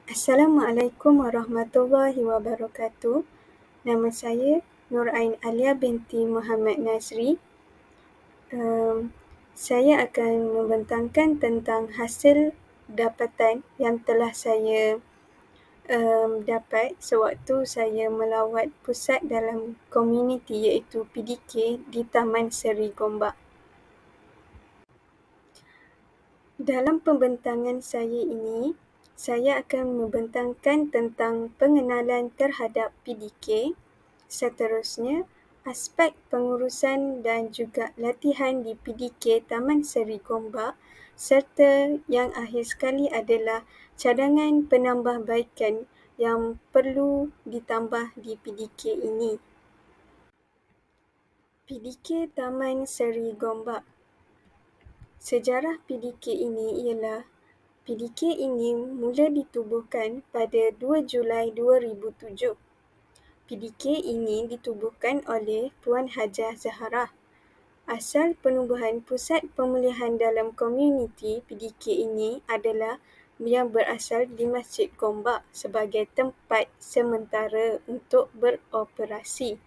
Assalamualaikum warahmatullahi wabarakatuh. Nama saya Nur Ain Alia binti Muhammad Nazri. Saya akan membentangkan tentang hasil dapatan yang telah saya dapat sewaktu saya melawat pusat dalam komuniti iaitu PDK di Taman Seri Gombak. Dalam pembentangan saya ini, saya akan membentangkan tentang pengenalan terhadap PDK, seterusnya aspek pengurusan dan juga latihan di PDK Taman Seri Gombak, serta yang akhir sekali adalah cadangan penambahbaikan yang perlu ditambah di PDK ini. PDK Taman Seri Gombak. Sejarah PDK ini ialah PDK ini mula ditubuhkan pada 2 Julai 2007. PDK ini ditubuhkan oleh Puan Hajah Zaharah. Asal penubuhan pusat pemulihan dalam komuniti PDK ini adalah yang berasal di Masjid Gombak sebagai tempat sementara untuk beroperasi.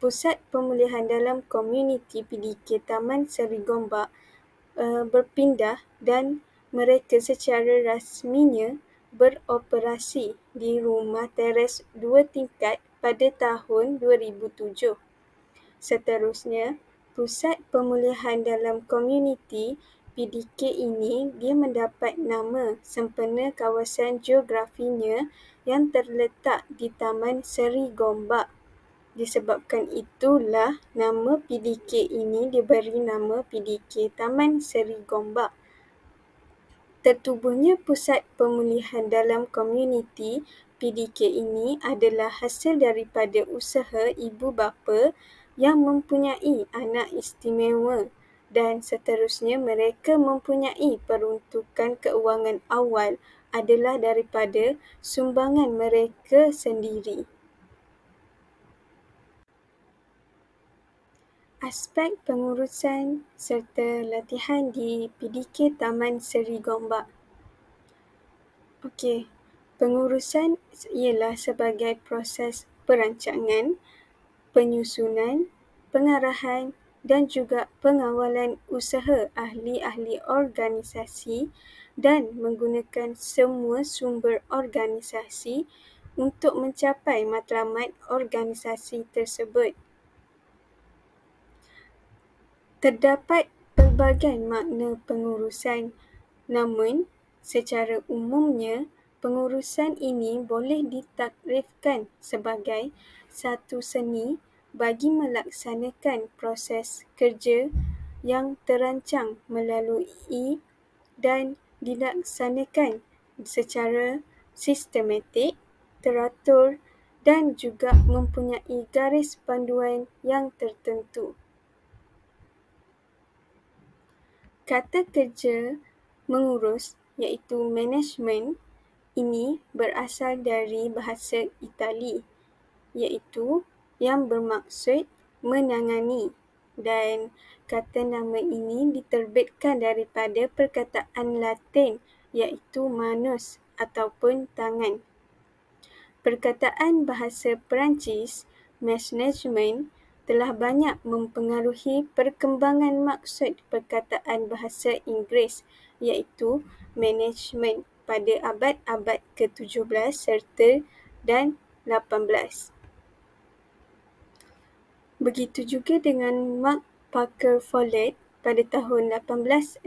Pusat pemulihan dalam komuniti PDK Taman Seri Gombak berpindah dan mereka secara rasminya beroperasi di rumah teres 2 tingkat pada tahun 2007. Seterusnya, pusat pemulihan dalam komuniti PDK ini dia mendapat nama sempena kawasan geografinya yang terletak di Taman Seri Gombak. Disebabkan itulah nama PDK ini diberi nama PDK Taman Seri Gombak. Tertubuhnya pusat pemulihan dalam komuniti PDK ini adalah hasil daripada usaha ibu bapa yang mempunyai anak istimewa dan seterusnya mereka mempunyai peruntukan keuangan awal adalah daripada sumbangan mereka sendiri. Aspek pengurusan serta latihan di PDK Taman Seri Gombak. Okey, pengurusan ialah sebagai proses perancangan, penyusunan, pengarahan dan juga pengawalan usaha ahli-ahli organisasi dan menggunakan semua sumber organisasi untuk mencapai matlamat organisasi tersebut. Terdapat pelbagai makna pengurusan, namun secara umumnya pengurusan ini boleh ditakrifkan sebagai satu seni bagi melaksanakan proses kerja yang terancang melalui dan dilaksanakan secara sistematik, teratur dan juga mempunyai garis panduan yang tertentu. Kata kerja mengurus iaitu management ini berasal dari bahasa Itali iaitu yang bermaksud menangani dan kata nama ini diterbitkan daripada perkataan Latin iaitu manus ataupun tangan. Perkataan bahasa Perancis management telah banyak mempengaruhi perkembangan maksud perkataan bahasa Inggeris iaitu management pada abad-abad ke-17 serta dan 18. Begitu juga dengan Mark Parker Follett pada tahun 1868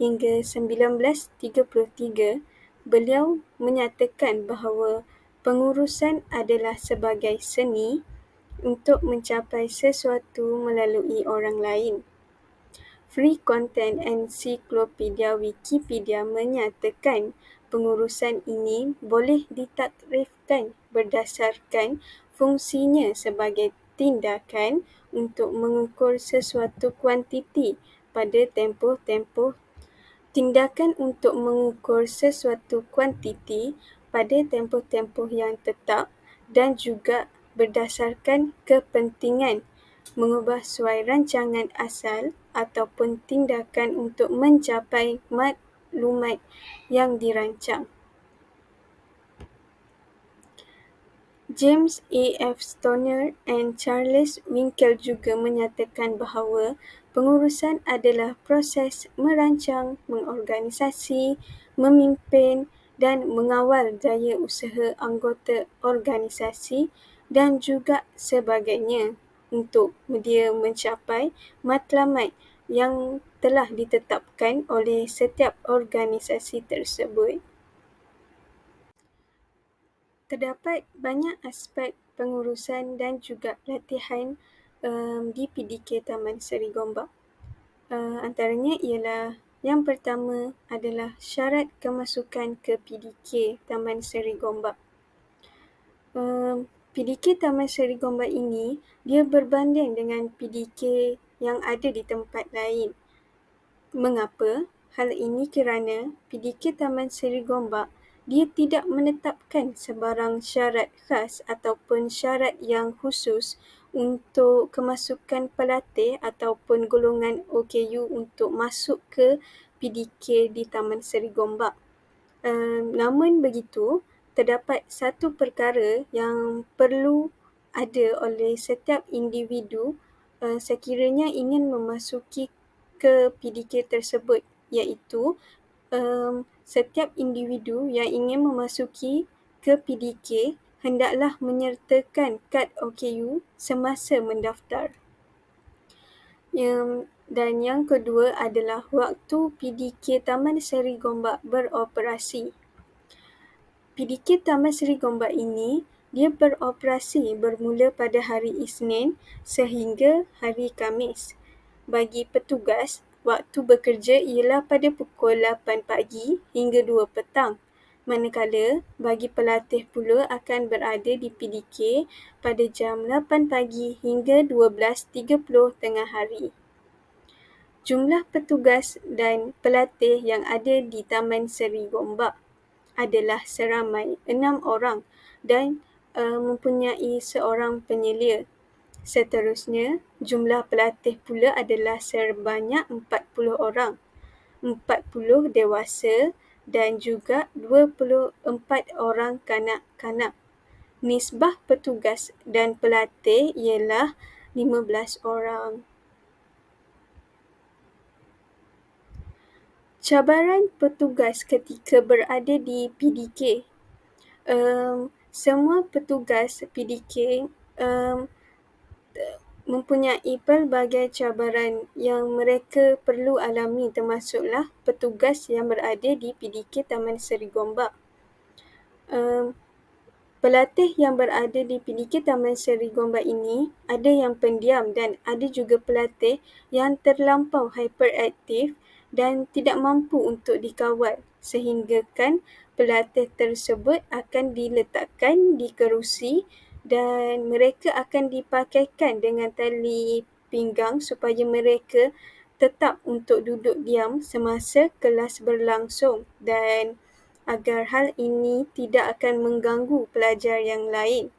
hingga 1933, beliau menyatakan bahawa pengurusan adalah sebagai seni untuk mencapai sesuatu melalui orang lain. Free Content Encyclopedia Wikipedia menyatakan pengurusan ini boleh ditakrifkan berdasarkan fungsinya sebagai tindakan untuk mengukur sesuatu kuantiti pada tempoh-tempoh. Tindakan untuk mengukur sesuatu kuantiti pada tempoh-tempoh yang tetap dan juga berdasarkan kepentingan mengubah suai rancangan asal ataupun tindakan untuk mencapai maklumat yang dirancang. James A. F. Stoner dan Charles Winkel juga menyatakan bahawa pengurusan adalah proses merancang, mengorganisasi, memimpin dan mengawal daya usaha anggota organisasi dan juga sebagainya untuk dia mencapai matlamat yang telah ditetapkan oleh setiap organisasi tersebut. Terdapat banyak aspek pengurusan dan juga latihan di PDK Taman Seri Gombak. Antaranya ialah yang pertama adalah syarat kemasukan ke PDK Taman Seri Gombak. PDK Taman Seri Gombak ini dia berbanding dengan PDK yang ada di tempat lain. Mengapa? Hal ini kerana PDK Taman Seri Gombak dia tidak menetapkan sebarang syarat khas ataupun syarat yang khusus untuk kemasukan pelatih ataupun golongan OKU untuk masuk ke PDK di Taman Seri Gombak. Namun begitu, terdapat satu perkara yang perlu ada oleh setiap individu sekiranya ingin memasuki ke PDK tersebut, iaitu setiap individu yang ingin memasuki ke PDK hendaklah menyertakan kad OKU semasa mendaftar. Dan yang kedua adalah waktu PDK Taman Seri Gombak beroperasi. PDK Taman Seri Gombak ini dia beroperasi bermula pada hari Isnin sehingga hari Khamis. Bagi petugas, waktu bekerja ialah pada pukul 8 pagi hingga 2 petang. Manakala bagi pelatih pula akan berada di PDK pada jam 8 pagi hingga 12.30 tengah hari. Jumlah petugas dan pelatih yang ada di Taman Seri Gombak adalah seramai 6 orang dan mempunyai seorang penyelia. Seterusnya, jumlah pelatih pula adalah sebanyak 40 orang, 40 dewasa dan juga 24 orang kanak-kanak. Nisbah petugas dan pelatih ialah 15 orang. Cabaran petugas ketika berada di PDK. Semua petugas PDK mempunyai pelbagai cabaran yang mereka perlu alami, termasuklah petugas yang berada di PDK Taman Seri Gombak. Pelatih yang berada di PDK Taman Seri Gombak ini ada yang pendiam dan ada juga pelatih yang terlampau hyperaktif dan tidak mampu untuk dikawal, sehinggakan pelatih tersebut akan diletakkan di kerusi dan mereka akan dipakaikan dengan tali pinggang supaya mereka tetap untuk duduk diam semasa kelas berlangsung dan agar hal ini tidak akan mengganggu pelajar yang lain.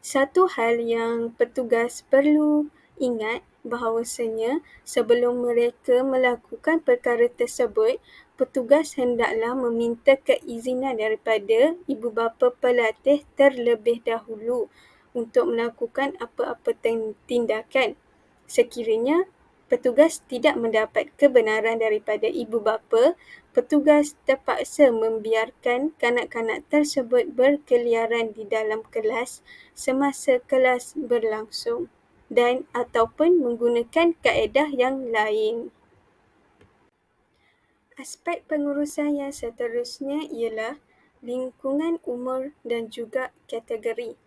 Satu hal yang petugas perlu ingat bahawasanya sebelum mereka melakukan perkara tersebut, petugas hendaklah meminta keizinan daripada ibu bapa pelatih terlebih dahulu untuk melakukan apa-apa tindakan. Sekiranya petugas tidak mendapat kebenaran daripada ibu bapa, petugas terpaksa membiarkan kanak-kanak tersebut berkeliaran di dalam kelas semasa kelas berlangsung dan ataupun menggunakan kaedah yang lain. Aspek pengurusan yang seterusnya ialah lingkungan umur dan juga kategori.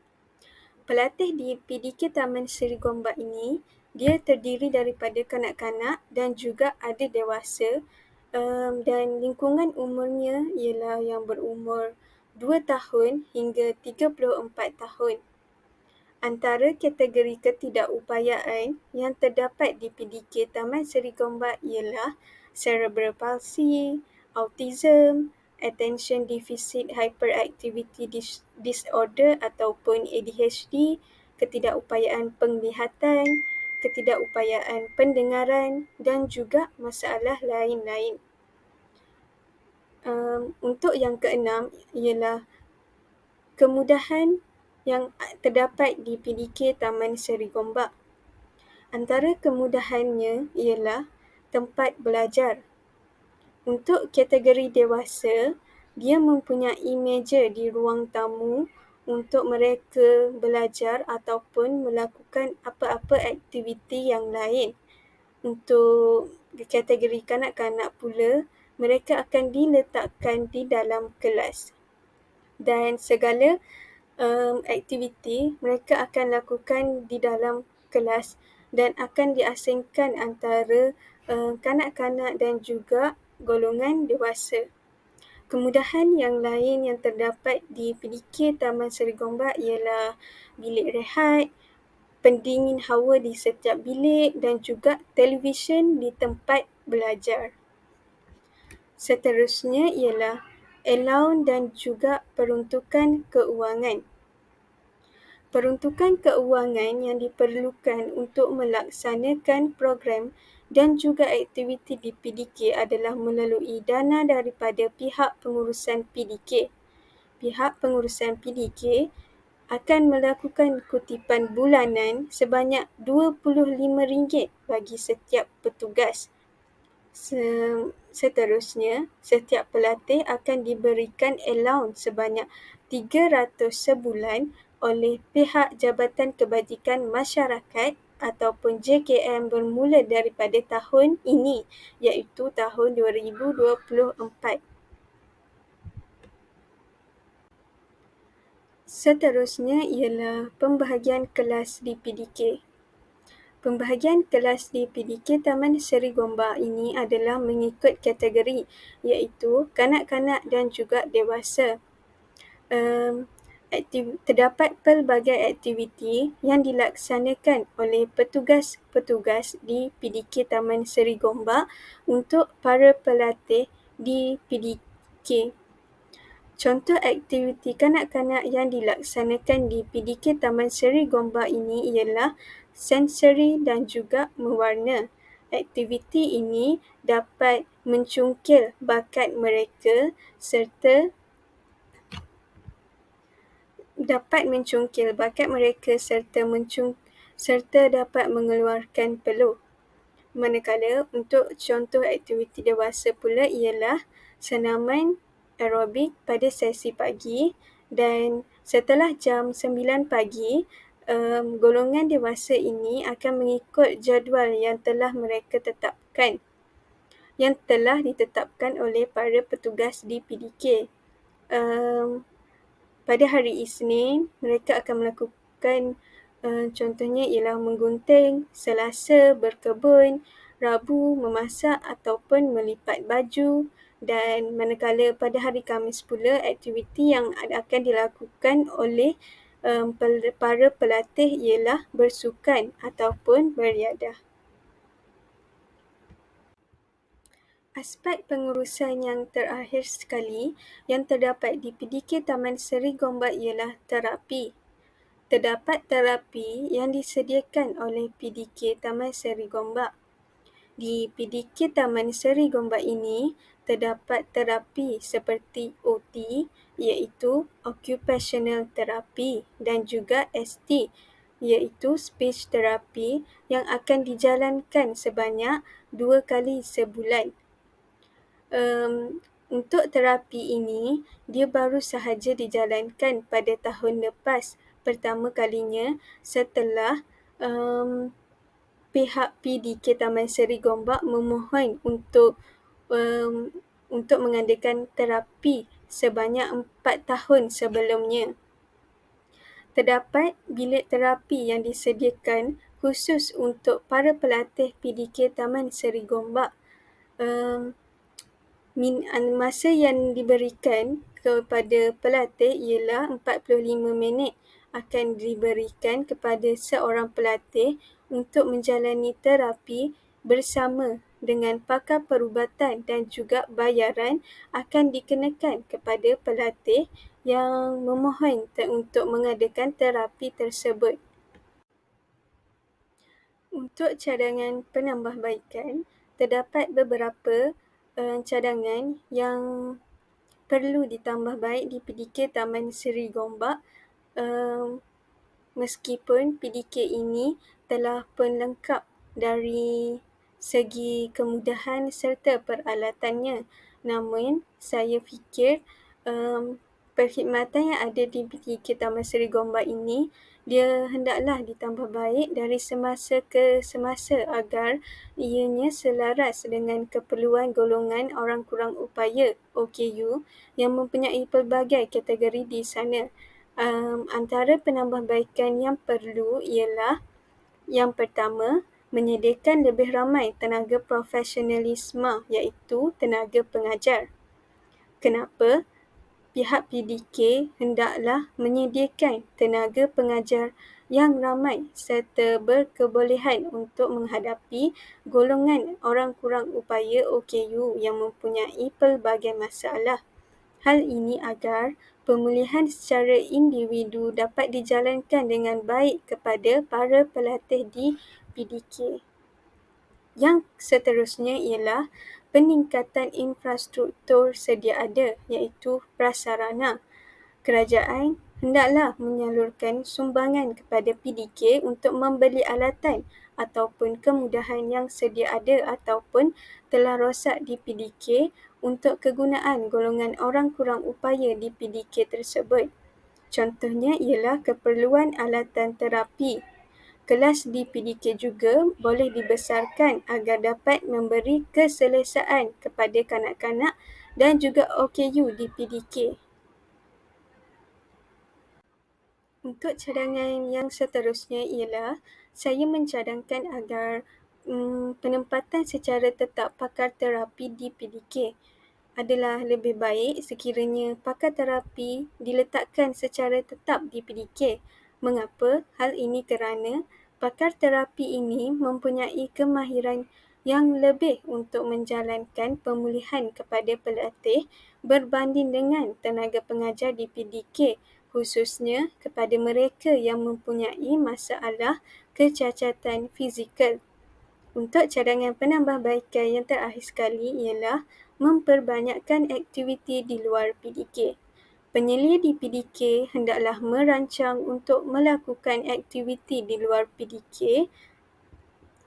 Pelatih di PDK Taman Seri Gombak ini, dia terdiri daripada kanak-kanak dan juga ada dewasa dan lingkungan umurnya ialah yang berumur 2 tahun hingga 34 tahun. Antara kategori ketidakupayaan yang terdapat di PDK Taman Seri Gombak ialah cerebral palsy, autism, attention deficit hyperactivity disorder ataupun ADHD, ketidakupayaan penglihatan, ketidakupayaan pendengaran dan juga masalah lain-lain. Untuk yang keenam ialah kemudahan yang terdapat di PDK Taman Seri Gombak. Antara kemudahannya ialah tempat belajar. Untuk kategori dewasa, dia mempunyai meja di ruang tamu untuk mereka belajar ataupun melakukan apa-apa aktiviti yang lain. Untuk kategori kanak-kanak pula, mereka akan diletakkan di dalam kelas. Dan segala aktiviti mereka akan lakukan di dalam kelas dan akan diasingkan antara kanak-kanak dan juga golongan dewasa. Kemudahan yang lain yang terdapat di PDK Taman Seri Gombak ialah bilik rehat, pendingin hawa di setiap bilik dan juga televisyen di tempat belajar. Seterusnya ialah allowance dan juga peruntukan keuangan. Peruntukan keuangan yang diperlukan untuk melaksanakan program dan juga aktiviti di PDK adalah melalui dana daripada pihak pengurusan PDK. Pihak pengurusan PDK akan melakukan kutipan bulanan sebanyak RM25 bagi setiap petugas. Seterusnya, setiap pelatih akan diberikan allowance sebanyak RM300 sebulan oleh pihak Jabatan Kebajikan Masyarakat ataupun JKM bermula daripada tahun ini, iaitu tahun 2024. Seterusnya ialah pembahagian kelas di PDK. Pembahagian kelas di PDK Taman Seri Gombak ini adalah mengikut kategori, iaitu kanak-kanak dan juga dewasa. Terdapat pelbagai aktiviti yang dilaksanakan oleh petugas-petugas di PDK Taman Seri Gombak untuk para pelatih di PDK. Contoh aktiviti kanak-kanak yang dilaksanakan di PDK Taman Seri Gombak ini ialah sensori dan juga mewarna. Aktiviti ini dapat mencungkil bakat mereka serta dapat mengeluarkan peluh. Manakala untuk contoh aktiviti dewasa pula ialah senaman aerobik pada sesi pagi dan setelah jam 9 pagi, golongan dewasa ini akan mengikut jadual yang telah ditetapkan oleh para petugas di PDK. Pada hari Isnin, mereka akan melakukan contohnya ialah menggunting, Selasa berkebun, Rabu memasak ataupun melipat baju, dan manakala pada hari Khamis pula aktiviti yang akan dilakukan oleh para pelatih ialah bersukan ataupun beriadah. Aspek pengurusan yang terakhir sekali yang terdapat di PDK Taman Seri Gombak ialah terapi. Terdapat terapi yang disediakan oleh PDK Taman Seri Gombak. Di PDK Taman Seri Gombak ini terdapat terapi seperti OT, iaitu Occupational Therapy, dan juga ST, iaitu Speech Therapy, yang akan dijalankan sebanyak 2 kali sebulan. Untuk terapi ini, dia baru sahaja dijalankan pada tahun lepas, pertama kalinya setelah pihak PDK Taman Seri Gombak memohon untuk mengadakan terapi sebanyak 4 tahun sebelumnya. Terdapat bilik terapi yang disediakan khusus untuk para pelatih PDK Taman Seri Gombak. Masa yang diberikan kepada pelatih ialah 45 minit akan diberikan kepada seorang pelatih untuk menjalani terapi bersama dengan pakar perubatan, dan juga bayaran akan dikenakan kepada pelatih yang memohon untuk mengadakan terapi tersebut. Untuk cadangan penambahbaikan, terdapat beberapa cadangan yang perlu ditambah baik di PDK Taman Seri Gombak. Meskipun PDK ini telah pun lengkap dari segi kemudahan serta peralatannya, namun saya fikir perkhidmatan yang ada di PDK Taman Seri Gombak ini dia hendaklah ditambah baik dari semasa ke semasa agar ianya selaras dengan keperluan golongan orang kurang upaya OKU yang mempunyai pelbagai kategori di sana. Antara penambahbaikan yang perlu ialah yang pertama, menyediakan lebih ramai tenaga profesionalisme iaitu tenaga pengajar. Kenapa? Pihak PDK hendaklah menyediakan tenaga pengajar yang ramai serta berkebolehan untuk menghadapi golongan orang kurang upaya OKU yang mempunyai pelbagai masalah. Hal ini agar pemulihan secara individu dapat dijalankan dengan baik kepada para pelatih di PDK. Yang seterusnya ialah peningkatan infrastruktur sedia ada iaitu prasarana. Kerajaan hendaklah menyalurkan sumbangan kepada PDK untuk membeli alatan ataupun kemudahan yang sedia ada ataupun telah rosak di PDK untuk kegunaan golongan orang kurang upaya di PDK tersebut. Contohnya ialah keperluan alatan terapi. Kelas di PDK juga boleh dibesarkan agar dapat memberi keselesaan kepada kanak-kanak dan juga OKU di PDK. Untuk cadangan yang seterusnya ialah saya mencadangkan agar penempatan secara tetap pakar terapi di PDK adalah lebih baik sekiranya pakar terapi diletakkan secara tetap di PDK. Mengapa? Hal ini kerana pakar terapi ini mempunyai kemahiran yang lebih untuk menjalankan pemulihan kepada pelatih berbanding dengan tenaga pengajar di PDK, khususnya kepada mereka yang mempunyai masalah kecacatan fizikal. Untuk cadangan penambahbaikan yang terakhir sekali ialah memperbanyakkan aktiviti di luar PDK. Penyelia di PDK hendaklah merancang untuk melakukan aktiviti di luar PDK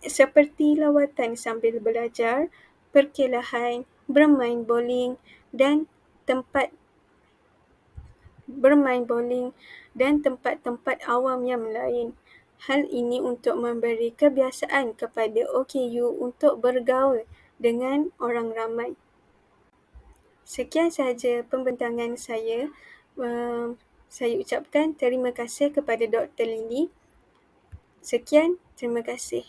seperti lawatan sambil belajar, perkelahan, bermain bowling dan tempat-tempat awam yang lain. Hal ini untuk memberi kebiasaan kepada OKU untuk bergaul dengan orang ramai. Sekian sahaja pembentangan saya. Saya ucapkan terima kasih kepada Dr. Lily. Sekian, terima kasih.